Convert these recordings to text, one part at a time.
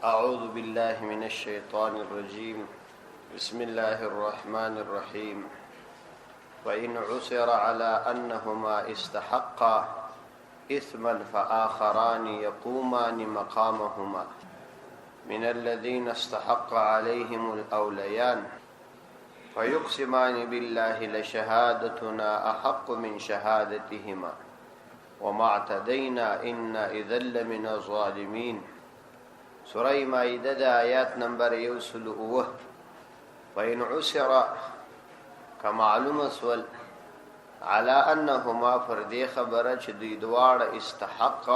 أعوذ بالله من الشيطان الرجيم بسم الله الرحمن الرحيم وإن عثر على أنهما استحقا إثما فآخران يقومان مقامهما من الذين استحق عليهم الأوليان فيقسمان بالله لشهادتنا أحق من شهادتهما وما اعتدينا إنا إذا لمن الظالمين. سورہ مائدہ دا آیات نمبر 109. وإن عسر كمعلوم سول على أنهما فردي خبره چې دوی دواړه استحق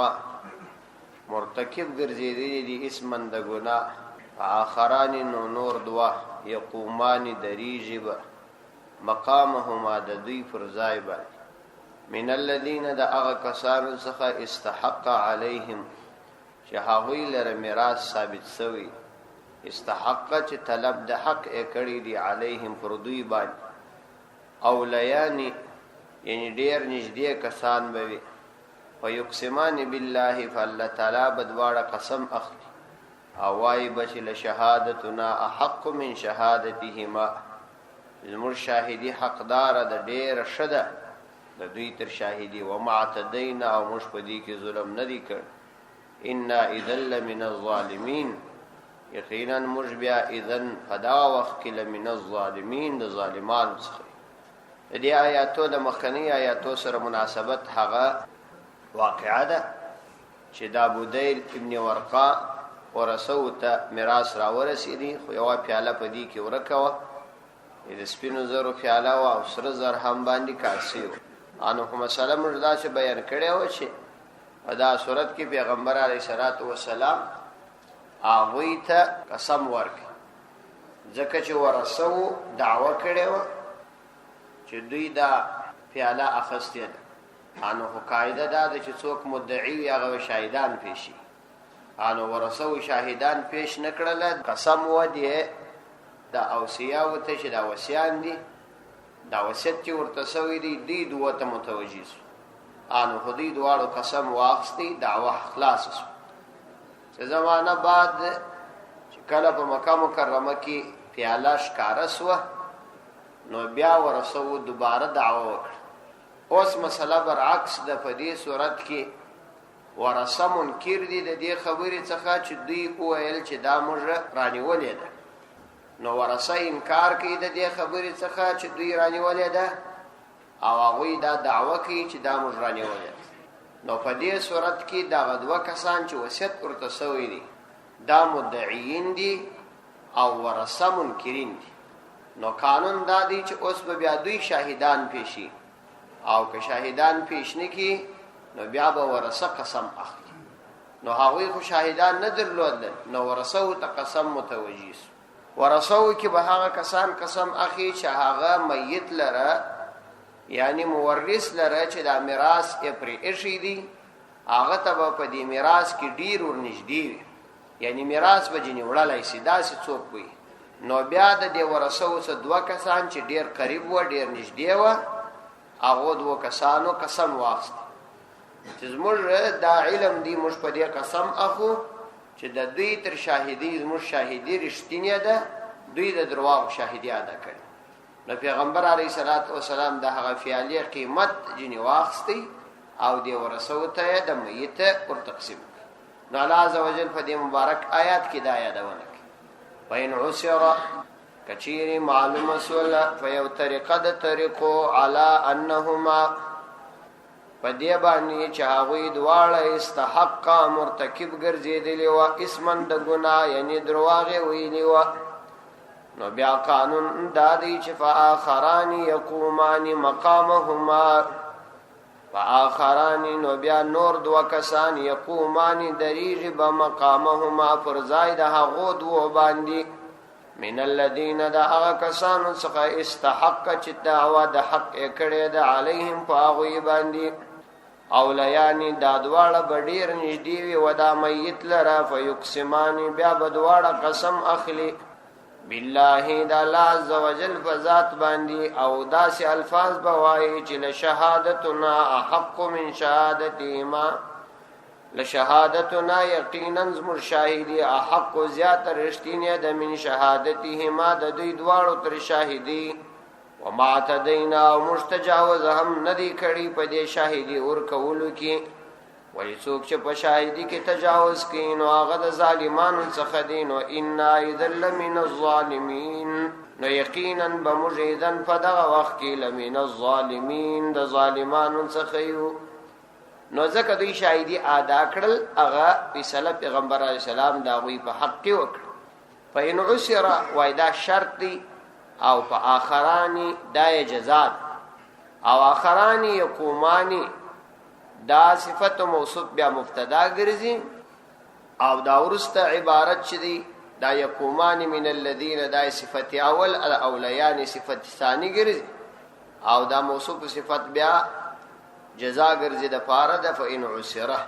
مرتکب ګرځېدلي دي اسمن د ګناه آخران نور دوا يقومان دریږي به مقامهما د دوی پر ځای باندې من الذين د هغه کسانو څخه استحق عليهم چې هغوی لره میراث ثابت سوی استحق چې طلب د حق کړي دي علیهم پر دوی باندې اولیان یعنی ډیر نږدې کسان به وي فیقسمان بالله فالله تعالی بدواړه قسم اخلي او وای بچ له شهادتنا احق من شهادتهما زمر شاهدی حقدار د ډیر شده د دوی تر شاهدی و معتدینا او مش پدی کې ظلم ندی کړ إنا إذن لمن الظالمين يقينا مجبع إذن فدا وقت لمن الظالمين د ظالمان څخه. دې آیاتو د مخکنی آیاتو سره مناسبت هغه واقعه ده چې د ابودیل ابن ورقا ورثو ته میراث راورسېدي خو یو پیاله پدې کې ورکوه د سپینو زرو پیاله او سره زر هم باندې کاسیو انو کوم سلام مردا چې بیان کړي و چې دا صورت کې پیغمبر علیه الصلاۃ والسلام هغه ته قسم ورکړ ځکه چې ورثو دعوه کړې و چې دوی دا پیاله اخستې ده انو قاعده دا چې څوک مدعی هغه شاهدان پیشي انو ورثو شاهدان پیش نکړل قسم و دی دا اوصیا وته چې دا وصیان دي دا وصیت چې ورته سوی دی دوه ته متوجي انو خدای دوالو قسم واخستی دعوه خلاص شو. چې زمانہ بعد چې کله په مکه مکرمه کې پیاله ښکارا سو نو بیا ورسو دوباره دعوه وکړه. اوس مسله برعکس د پدې صورت کې ورثه منکر دي د دې خبرې څخه چې دوی وویل چې دا موږ رانیولې ده نو ورثه انکار کوي د دې خبرې څخه چې دوی رانیولې ده او هغه دا دعوه کوي چې دا مجرانی وایي. نو په دې صورت کې دا غدوه کسان چې وصیت ورته سوی دي دا مدعیین دي او ورثه منکرین دي. نو قانون دا دی چې اوس به بیا دوی شاهدان پیشي او که شاهدان پیش نکي نو بیا به ورثه قسم اخلي. نو هغه خو شاهدان نه درلودل نو ورثه ته قسم متوجي ورثه کې به هغه کسان قسم اخلي چې هغه میت لره یعنی مورث لره چې دا میراث یې پرې ایښی دی هغه ته په دې میراث کې ډیر ورنږدې وي یعنی میراث به جنې وړلای شي داسې څوک وي. نو بیا د دې ورثو څخه دوه کسان چې ډیر قریب و ډیر نږدې و هغه دوه کسانو قسم واخست چې زموږ دا علم دی موږ په دې قسم اخو چې د دوی تر شاهدی زموږ شاهدی رښتینی ده دوی د درواغ شاهدی ادا کړي. نو پیغمبر علیه الصلاۃ والسلام د هغه فعالیه قیمت جنې واخستی او دی ورثو ته د میت ور تقسیم. نو الله عزوجل په دې مبارک آیات کې دا یادونه کوي وین عسر کچیر معلومه سول فیو طریقه د طریقو علی انهما په دې باندې چې هغه دواړه استحق مرتکب ګرځیدلی و اسمن د ګناه یعنی درواغ ویلی و. نو بیا قانون دادی چې فآخران یقومان مقامهما فآخران نو بیا نور دو کسان یقومان دریږي به مقامهما پر ځای د هغو دوه باندې من الذین د هغه کسانو څخه استحق چې دعوه د حق کړي ده علیهم په هغوی باندې اولیان دا دواړه به ډېر نږدې وي و دا میت لره فیقسمان بیا به دواړه قسم اخلي بالله دا الله عز وجل فذات باندې او داسې الفاظ بوایي چې لشهادتنا احق من شهادتهما لشهادتنا یقینا زمر شاهدی احق و زیات رشتینی د من شهادتهما د دوی دواړو تر شاهدی وما اعتدینا او مستجاوز هم ندی کړي په دې شاهدی اور کولو کې وای څوک چې په شاهدی کې تجاوز کوي نو هغه د ظالمانو څخه دي نو ان اذل من الظالمین نو یقینا بمجیدن په دغه وخت کې لمن الظالمین د ظالمانو څخه یو نو ځکه دوی شاهدی ادا کړل هغه فیصله پیغمبر علیه السلام دا غوي په حق کې وکړ فإن عسر وایدا شرط دی او په آخرانی دای جزات او آخرانی یقومانی دا صفت موصوف بیا مبتدا ګرځي او دا ورسته عبارت چدي دا یقومان من الذين دا صفت اول الاولیان صفت ثانی ګرځي او دا موصوف صفت بیا جزا ګرځي د پاره د فإن عسره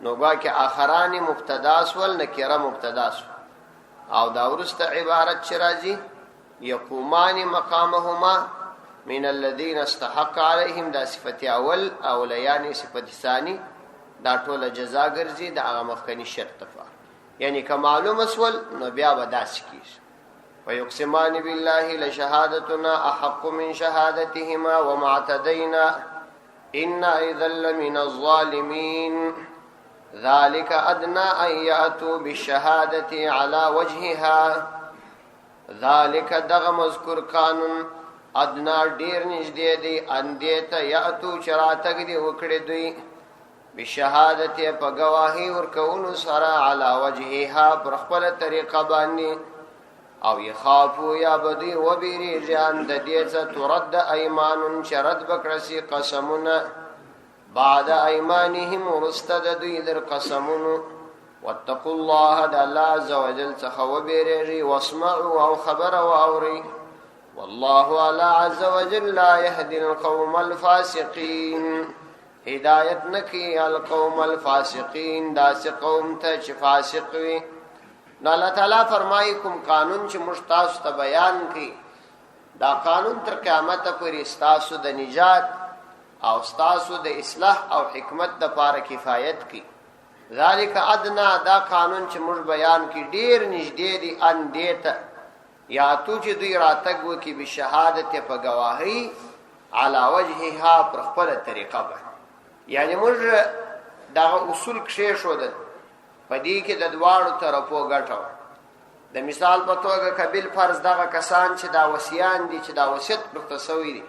نو با کې آخرانی مبتدا سول نکره مبتدا سول او دا ورسته عبارت چرایي یقومان مقامهما من الذين استحق عليهم دا صفت اول اولیان صفت ثانی دا ټول جزا ګرځي دا هغه مخکنی شرط تفا یعنی کمالو مسول نو بیا وداس کیږي ويقسمان بالله لشهادتنا احق من شهادتهما وما اعتدينا ان اذا لمن الظالمين ذلك ادنى ان ياتوا بالشهاده على وجهها ذالک دغه مذکور قانون ادنا ډیر نږدې دی اندې ته یاتو چراتګ دی وکړې دوی بشهادت په گواهی ورکول سره علی وجهها پر خپل طریقه باندې او یخافو یا بدی و بیری جان د دې څخه ترد ایمان شرط بکرسی قسمونه بعد ایمانهم ورستد دوی در قسمونه واتقوا الله دا الله عز وجل څخه وبېږئ واسمعوا او خبر واورئ والله على عز وجل لا يهدي القوم الفاسقين هدایت نکي القوم الفاسقين داس قوم ته چې فاسق وي نو الله تعالی فرمایي کوم قانون چې مشتاس ته بیان کړي دا قانون تر قیامت پورې ستاسو د نجات او ستاسو د اصلاح او حکمت د پاره کفایت کړي ذالک ادنا دا قانون چې موږ بیان کی ډیر نږدې دي ان دیت یا تو چې دوی راتګ وکي به شهادت په گواهی علی وجهها پر خپل طریقه باندې یعنی موږ دا اصول کښې شو د پدې کې د دواړو طرفو ګټو د مثال په توګه قبل فرض دغه کسان چې دا وصیان دي چې دا وصیت پرته سوی دي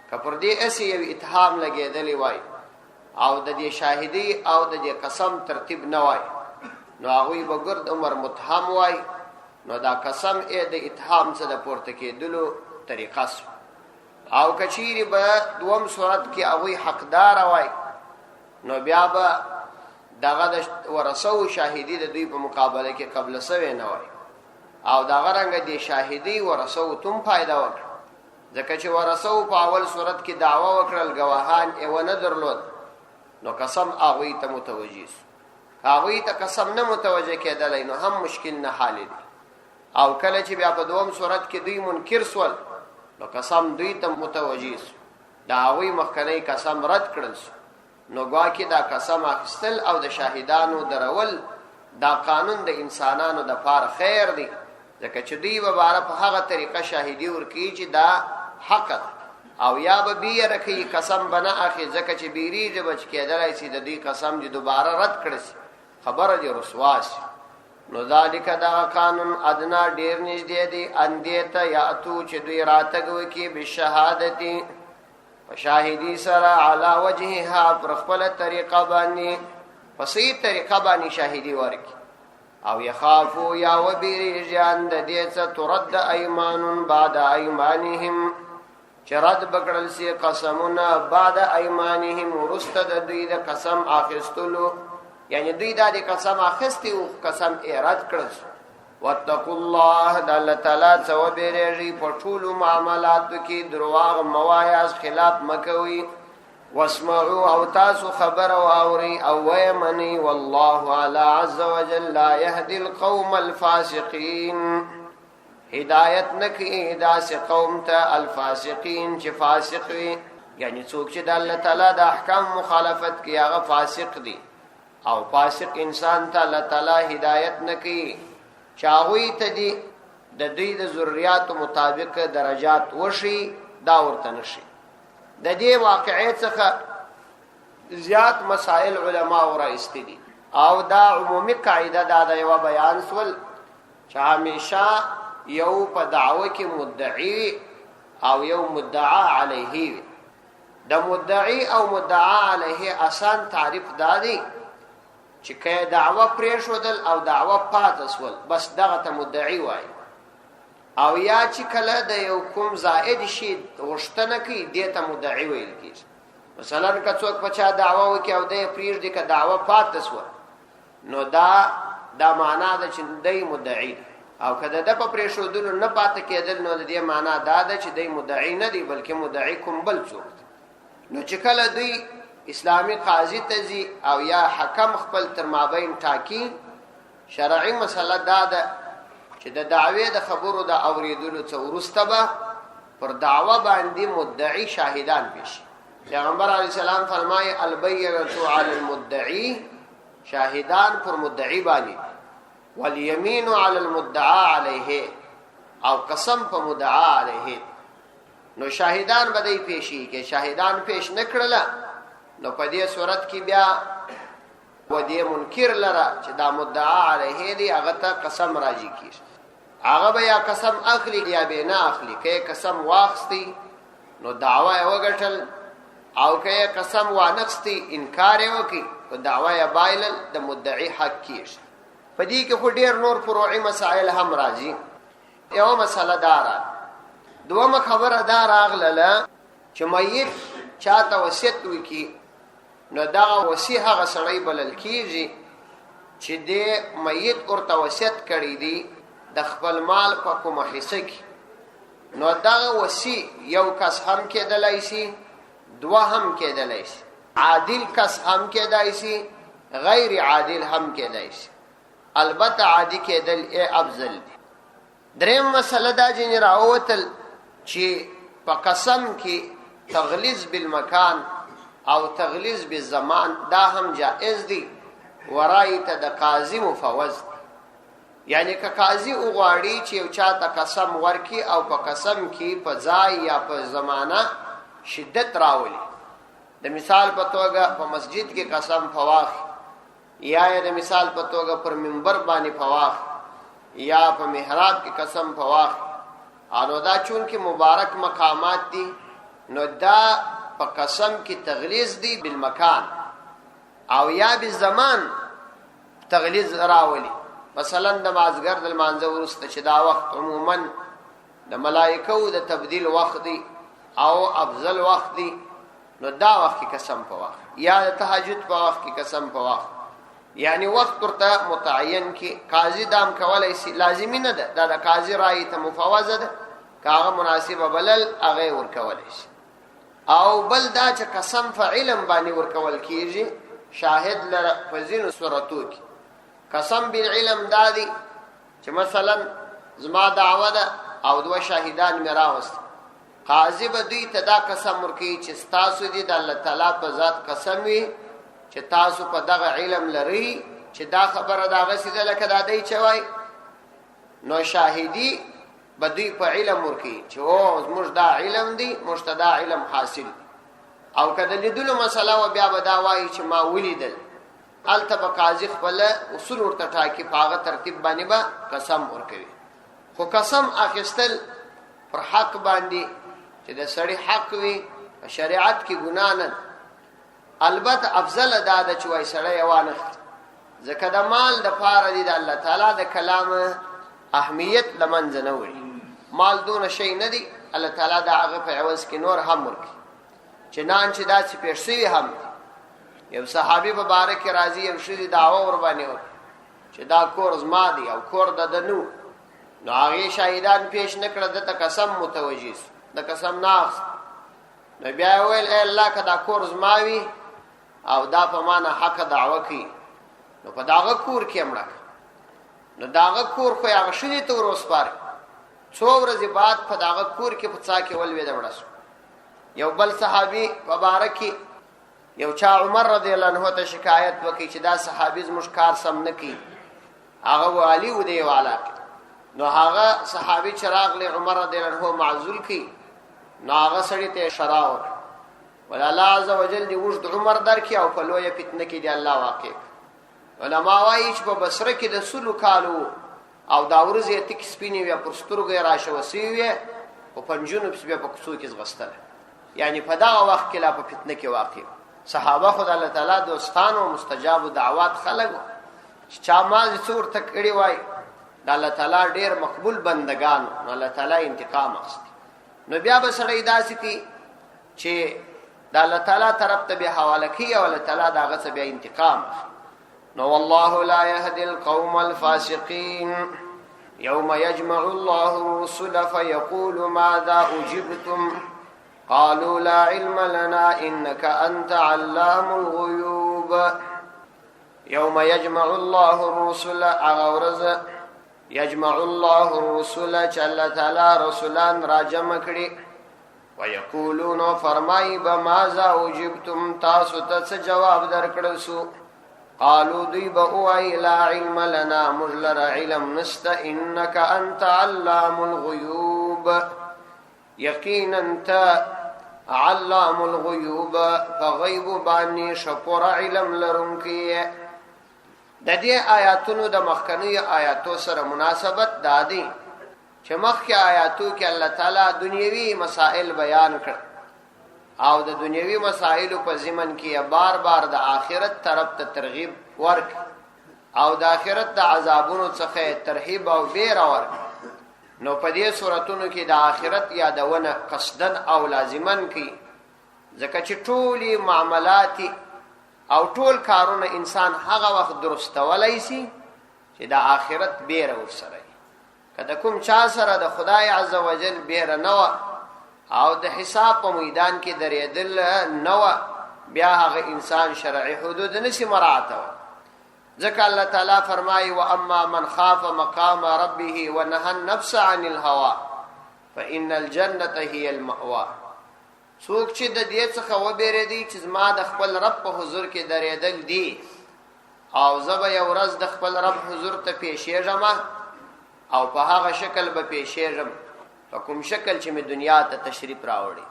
کپر دې اسی یو اتهام لګېدلی وای او د دې شاهدی او د دې قسم ترتیب نه وای نو هغه به ګرد عمر متهم وای نو دا قسم د اتهام څخه د پورته کېدلو طریقه سو او کچيري به دوم صورت کې هغه حقدار وای نو بیا به دغه د ورثو شاهدی د دوی په مقابله کې قبل سوي نه وای او دغه رنګ دي شاهدی ورثو تم فائدہ وکړه ځکه چې ورثو په اول صورت کې دعوا وکړل گواهان یې و نه درلود نو قسم هغه ته متوجي هغه ته قسم نه متوجه کېدل نو هم مشکل نه حال دي او کله چې بیا په دوم صورت کې دوی منکر سول نو قسم دوی ته متوجي دا هغه مخکنی قسم رد کړل نو ګواکې دا قسم اخیستل او د شاهدانو درول دا قانون د انسانانو د پاره خیر دی ځکه چې دوی به بار په هغه طریقه شاهدی ورکی چې دا حق او یا به بیا رکی قسم بنا اخی ځکه چې بیریږي بچ کېدلای شي د دې قسم دې دوباره رد کړي خبره دې رسواس نو ذالک دا قانون ادنا ډیر نږدې دی اندې ته یا تو چې دوی راتګ وکي به شهادتي شاهدی سره علی وجهها پر خپل طریقه باندې پسې طریقه باندې شاهدی ورکی او یخافو یا وبیریږي ان د دې څخه ترد ایمان بعد ایمانهم چرد بکړل سی قسمونه بعد ایمانهم ورسته د دوی د قسم اخیستلو یعنی دوی د قسم اخیستی او قسم ایراد کړل واتقوا الله د الله تعالی څو بیرېږي په ټولو معاملاتو کې درواغ موایا خلاف مکوي واسمعوا او تاسو خبر او اوري او ويمني والله على عز وجل لا يهدي القوم الفاسقين هدایت نکي داس قوم ته الفاسقين چې فاسق وي یعنی څوک چې د الله تعالی د احکام مخالفت کوي هغه فاسق دي او فاسق انسان ته الله تعالی هدایت نکي، چاوي ته دي د دوی د ذریات مطابق درجات وشي، دا ورته نشي. د دې واقعې څخه زیات مسائل علما ورایسته دي او دا عمومي قاعده دا د یو بیان سول چې همیشه یو په دعوه کې مدعی او یو مدعا علیه. د مدعی او مدعا علیه آسان تعریف دادی چې کله دعوه پریښودل او دعوه پاتې سول بس دغه ته مدعی وای، او یا چې کله د یو کوم زائد شي غوښتنه کوي دې ته مدعی ویل کیږي. مثلا که څوک په چا دعوه وکي او د پریږدي که دعوه پاتې سول نو دا معنا ده چې دی مدعی، او که د په پریښودلو نه پاتې کېدل نو د دې معنا دا ده چې دی مدعی نه دی بلکې مدعی کوم بل څوک. نو چې کله دوی اسلامی قاضی ته ځي او یا حکم خپل تر مابین ټاکي، شرعي مسله دا ده چې د دعوی د خبرو د اوریدلو څخه وروسته به پر دعوه باندې مدعی شاهدان پیش. پیغمبر علیه السلام فرمایي البینة علی المدعی، شاهدان پر مدعی باندې، والیمین علی المدعا علیه، او قسم په مدعا علیه. نو شاهدان بدای پیشي کې شاهدان پیش نکړل نو په دې صورت کې بیا و دې منکر لره چې دا مدعا علیه دی هغه ته قسم راځي کیږي. هغه به یا قسم اخلي یا به نه اخلي. کې قسم واخستي نو دعوا یې وګټل، او که قسم وانخستي انکار یې وکي په دعوا یې بایلل د مدعی حق کیږي. په دې کې خو ډېر نور فروعي مسائل هم راځي. یو مسله دارا دومره خبره دا راغله چې میت چاته وصیت وکي نو دا وصیت هغه سړی بلل کیږي چې د میت ورته وصیت کړی دی د خپل مال په کومه حصہ کې. نو دا وصیت یو کس هم کېدلای شي، دوا هم کېدلای شي، عادل کس هم کېدای شي، غیر عادل هم کېدای شي. البته عادي کېدل افضل دی. دریم مسله دا چې راوتل چې په قسم کې تغلیظ بالمکان او تغلیظ بالزمان دا هم جائز دی. ورای ته د قاضي مفوض، یعنی که قاضي وغواړي چې یو چاته قسم ورکي او په قسم کې په ځای یا په زمانہ شدت راولي، د مثال په توګه په مسجد کې قسم فواخ، یا د مثال په توګه پر منبر باندې فواخ، یا په محراب کې قسم فواخ، انو دا چون کې مبارک مقامات دي نو دا په قسم کې تغلیظ دی بالمکان او یا بالزمان تغلیظ راولي. مثلا د مازګر د مانځه ورسته چې دا وخت عموما د ملائکو د تبدیل وخت دی او افضل وخت دی، نو دا وخت کې قسم فواخ، یا د تهجد په وخت کې قسم فواخ، یعنی وخت ورته متعین کی. قاضی دام کولای شي، لازمی نه ده، دا د قاضی رائے ته مفوضه ده، کاغه مناسبه بلل هغه ور کولای شي. او بل دا چې قسم فعلم باندې ور کول کیږي شاهد لره فزین صورتو کې. قسم بالعلم دادی چې مثلا زما دعوه ده او دوه شاهدان می راوست، قاضی به دوی ته دا قسم ورکوي چې تاسو دې د الله تعالی په ذات قسم وي چې تاسو په دغه علم لري چې دا خبره دا غسیده لکه دا دی چوي. نو شاهدی بدوی په علم ورکی چې او زموږ دا علم دی، موږ ته دا علم حاصل. او کله لیدلو مسله و بیا به دا وایي چې ما ولیدل، الته به قاضي خپل اصول ورته ټاکي، په هغه ترتیب باندې به قسم ورکوي. خو قسم اخیستل پر حق باندې چې د سړی حق وي په شریعت کې ګناه نه. البته افضل دا ده چې وای سړی وانه ځکه د مال د پاره دی د الله تعالی د کلام اهمیت لمنځ نه وړي. مال دون شی نه دی، الله تعالی دا هغه په عوض کې نور هم ورکړي. چنانچه دا چې پیښ شوی هم یو صحابي په باره کې راځي، یو شری دعوه ور باندې وکړي چې دا کور زما دی او کور د دنو. نو هغه شاهدان پیش نکړه، د قسم متوجي د قسم ناخ. نو بیا ویل اے الله کدا کور زما وی او دا په معنا حق دعوه کوي، نو په داغه کور کې امړه، نو داغه کور خو هغه شری ته ورسپار. څو ورځې بعد په داغه کور کې په څا کې ولوي د وړس. یو بل صحابي مبارکي یو چا عمر رضی الله عنه ته شکایت وکړي چې دا صحابي زموږ کار سم نه کوي، هغه والی و دی والا، نو هغه صحابي چې راغلی عمر رضی الله عنه معزول کړي، نو هغه سړي ته اشاره وکړه ول الله عز وجل دې اوږد عمر درکړي او په لویه فتنه کې دې الله واقع کړي. علما وایي چې په بصره کې د 100 کالو او دا ورځ یې تک سپینې وې پر سترګو یې راشوسې وې او پنجونو پسې په کوڅو کې ځغستل، یعنی په دا وخت کې لا په فتنه کې واقع. صحابه خدای الله تعالی دوستان او مستجاب دعوات خلق چې چا مازې څور تکړی وای د الله تعالی ډیر مقبول بندگان، الله تعالی انتقام اخلي. نو بیا به سړی داسې کی چې د الله تعالی طرف ته به حواله کی او الله تعالی داغه څخه بیا انتقام. نو والله لا يهدي القوم الفاسقين يوم يجمع الله الرسل فيقول ماذا أجبتم قالوا لا علم لنا إنك أنت علام الغيوب. يوم يجمع الله الرسل أغورز يجمع الله الرسل جل تعالى رسولان راجم کړي ويقولون فرمای بماذا أجبتم تاسو ته جواب درکړل سو قالوا دوی به وای لا علم لنا مجلر علم نست انك انت علام الغيوب یقینا انت علام الغيوب فغیب باندې شپور علم لرونکی. د دې آیاتونو د مخکنی آیاتو سره مناسبت دادی چې مخکې آیاتو کې الله تعالی دنیوي مسائل بیان کړ او د دنیوي مسائلو په ضمن کې بار بار د آخرت طرف ته ترغیب ورک او د آخرت د عذابونو څخه ترهیب او بیر ورک. نو په دې سوراتونو کې د آخرت یادونه قصدن او لازمن کی، ځکه چې ټولي معاملات او ټول کارونه انسان هغه وخت درستولای شي چې د آخرت بیر ورسره کله کوم چا سره د خدای عزوجل بیر نه او د حساب په میدان کې درېدل نو بیا هغه انسان شرعي حدود نشي مراعات. ځکه الله تعالی فرمایي واما من خاف مقام ربه ونهى النفس عن الهوى فان الجنه هي المأوى. څوک چې د دې څخه وبېره دي چې ما د خپل رب په حضور کې درېدل دي او زه یو ورځ د خپل رب حضور ته پیښېږم او په هغه شکل به پیښېږم په کوم شکل چې مې دنیا ته تشریف راوړي،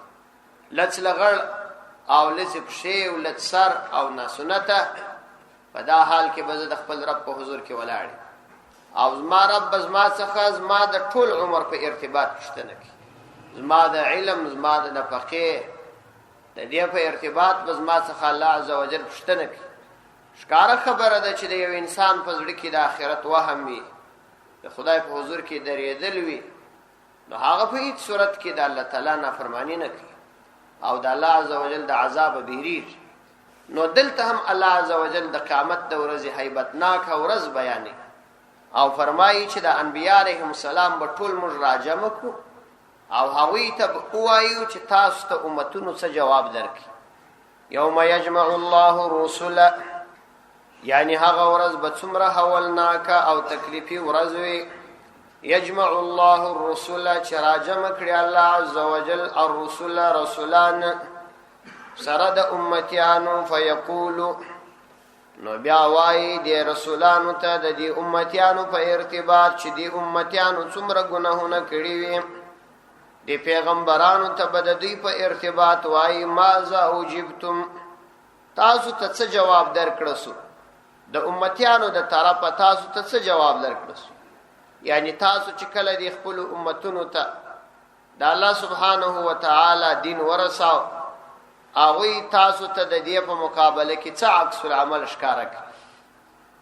لڅ لغړ او لڅ پښې او لڅ سر او ناسنته، په دا حال کې به د خپل رب په حضور کې ولاړ او زما رب زما څخه زما د ټول عمر په ارتباط پوښتنه کوي، زما د علم زما د نفقې د دې په ارتباط به زما څخه الله عزوجل پوښتنه کوي. ښکاره خبره ده چې د یو انسان په زړه کې د آخرت وهم وي، د خدای په حضور کې درېدل وي، نو هغه په هیڅ صورت کې د الله تعالی نافرمانی نه کوي او د الله عزوجل د عذاب بیریږي. نو دلته هم الله عزوجل د قیامت د ورځې هیبتناک ورځ بیانې او فرمایي چې د انبیاء علیهم السلام به ټول موږ راجمع کړو او هغوی ته ووایو چې تاسو ته امتونو څه جواب درکړي. یوم یجمع الله الرسل، یعنی هغه ورځ به څومره هولناکه او تکلیفي ورځ وي. یجمع الله الرسل چې راجمع کړي الله عزوجل الرسل رسولان سره د امتیانو فیقولو، نو بیا وایي د رسولانو ته د دې امتیانو په ارتباط چې د امتیانو څومره ګناهونه کړي وي، د پیغمبرانو ته به د دوی په ارتباط وایي ماذا اجبتم تاسو ته څه جواب درکړه سو، د امتیانو د طرفه تاسو ته څه جواب درکړه سو. یعنی تاسو چې کله د خپل امتونو ته د الله سبحانه و تعالی دین ورساو هغوی تاسو ته د دې په مقابله کې څه عکس العمل ښکاره کړي.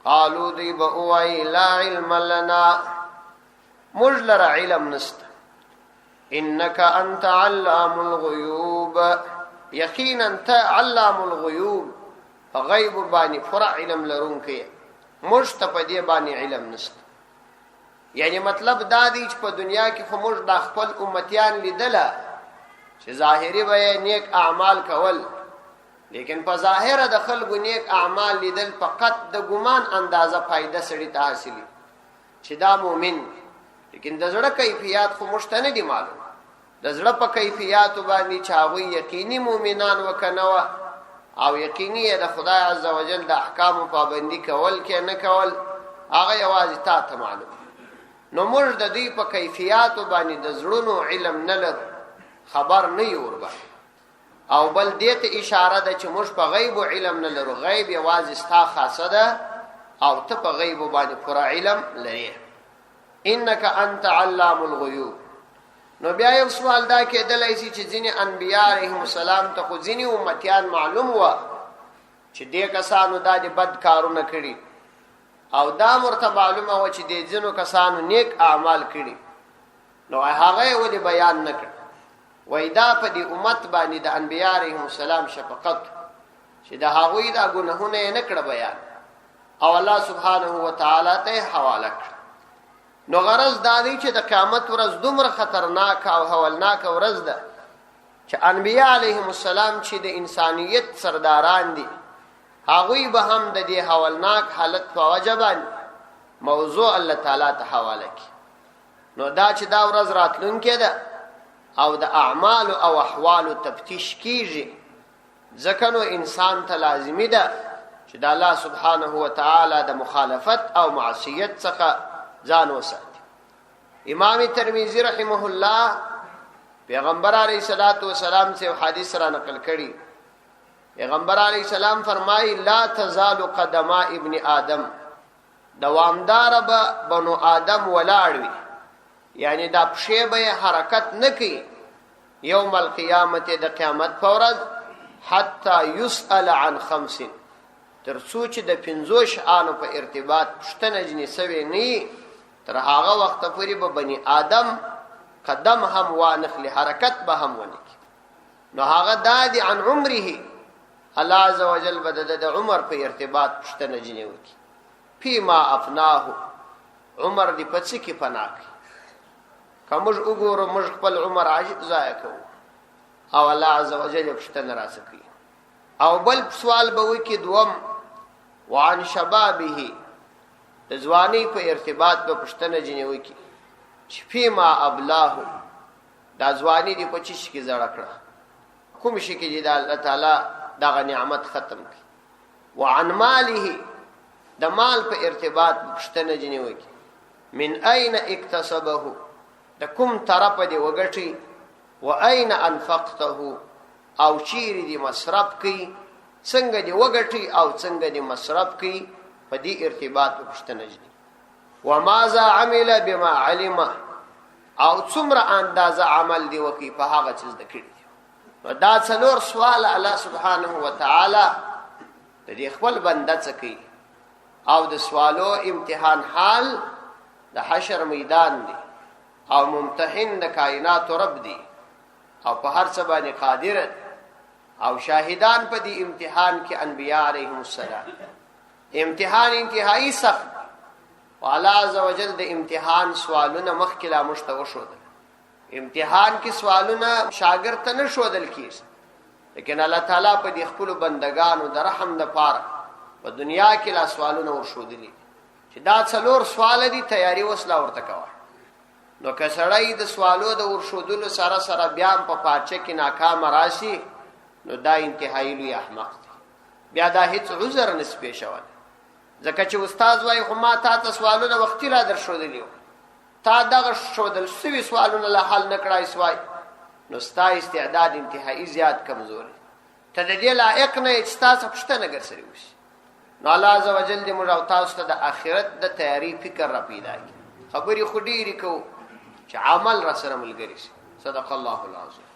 قالو دوی به ووایي لا علم لنا موږ لره علم نسته، انک انت علام الغیوب یقینا انت علام الغیوب په غیب باندې پوره علم لرونکی، موږ ته په دې باندې علم نسته. یعنی مطلب دا دی چې په دنیا کې خو موږ د خپل امتیان لیدله چې ظاهري به نیک اعمال کول، لیکن په ظاهره د خلکو نیک اعمال لیدل فقط د ګمان اندازه فائدہ سړي ته حاصلي چې دا مؤمن، لیکن د زړه کیفیت خو موږ ته نه دي معلوم. د زړه په کیفیت باندې چې هغوی یقیني مؤمنان وکنه او یقیني د خدای عزوجل د احکام پابندي کول کې نه کول هغه یوازې تا ته معلوم. نو موږ د دوی په کیفیت باندې د زړونو علم نه لرو، خبر نه یو ور باندې. او بل دې ته اشاره ده چې موږ په غیب علم نه لرو، غیب یوازې ستا خاصه ده او ته په غیب باندې پوره علم لري. انک انت علام الغیوب. نو بیا یو سوال دا کېدلی شي چې ځینې انبیا علیهم السلام ته خو ځینې امتیان معلوم وه چې دې کسانو دا د بد کارونه کړي، او دا ورته معلومه وه چې دې ځینو کسانو نیک اعمال کړي، نو هغه یې ولې بیان نه کړ؟ وایي دا په دې امت باندې د انبیا علیهم السلام شفقت چې د هغوی دا ګناهونه یې نه کړه بیان، او الله سبحانه وتعالی ته یې حواله کړ. نو غرض دا دی چې د قیامت ورځ دومره خطرناک او هولناک ورځ ده چې انبیا علیهم السلام چې د انسانیت سرداران دي هغوی به هم د دې هولناک حالت په وجه باندې موضوع الله تعالی ته حواله کړي. نو دا چې دا ورځ راتلونکې ده او د اعمال او احوال تفتیش کیږي، ځکه نو انسان ته لازمي ده چې د الله سبحانه وتعالی د مخالفت او معصیت څخه ځان وساتي. امام ترمذی رحمه الله پیغمبر علیه الصلاۃ والسلام سے حدیث را نقل کړي. پیغمبر علیه السلام فرمایي لا تزال قدما ابن آدم، دوامدار به بنو آدم ولاړ وي، یعنی دا پښې به حرکت نه کوي یوم القیامت د قیامت په ورځ حتی یسأل عن خمس، تر څو چې د 5 شیانو په ارتباط پوښتنه ځنې سوې نه تر هغه وخت پورې به بني آدم قدم هم وانخلي، حرکت به هم ونکړي. نو هغه دا دی عن عمره، الله عز وجل به د عمر په ارتباط پوښتنه ځنې وکړي. فيما افناه، عمر دې په څه کې فنا کړي؟ که موږ وګورو موږ خپل عمر ضایع کوو او الله عز وجل پوښتنه راڅخه کوي. او بل سوال به وکړي دوم وعن شبابه، د ځوانۍ په ارتباط به پوښتنه ځنې وکړي چې فيما ابلاه، دا ځواني دې په څه شي کې زړه کړه، کوم شي کې چې د الله تعالی دغه نعمت ختم کړي. وعن ماله، د مال په ارتباط به پوښتنه ځنې وکړي من اين اکتسبه، د کوم طرف دې وګټي، و اين انفقته، او چیرې دې مصرف کړي، څنګه دې وګټي او څنګه دې مصرف کړي، په دې ارتباط پوښتنه ځنې. وماذا عمل بما علم، او څومره اندازه عمل دی وکړي په هغه څه زده کړي. نو دا څلور سوال الله سبحانه وتعالی د دې خپل بنده څخه کوي، او د سوالو امتحان حال د حشر میدان دی، او ممتحن د کائنات رب دی، او په هر څه باندې قادر، او شاهدان په دې امتحان کې انبیاء علیهم السلام. امتحان انتهایی سخت، والله عز وجل د امتحان سوالونه مخکې لا موږ ته وښودل. امتحان کې سوالونه شاګرد ته نه ښودل کېږي، لیکن الله تعالی په دې خپلو بندګانو د رحم دپاره په دنیا کې لا سوالونه ورښودلي چې دا 4 سوال دي، تیاری وسله ورته کوه. نو که سړی د سوالو د ورښودلو سره سره بیا په پارچه کې ناکام راشي، نو دا انتهایی لوی احمق دی، بیا دا هیڅ عذر نس پیښول. ځکه چې استاد وایي خو ما تا ته سوالونه وختي را در ښودلي وو، تا دغه ښودل سوي سوالونه لا حل نه کړای سوای، نو ستا استعداد انتهایی زیات کمزوري، ته د دې لایق نه یې چې ستا څخه پوښتنه درسره وشي. نو الله عز وجل دې موږ او تاسو ته د آخرت د تیاری فکر را پیدا کړي. خبرې خو ډېرې کوو چې عمل را سره ملګري شي. صدق الله العظیم.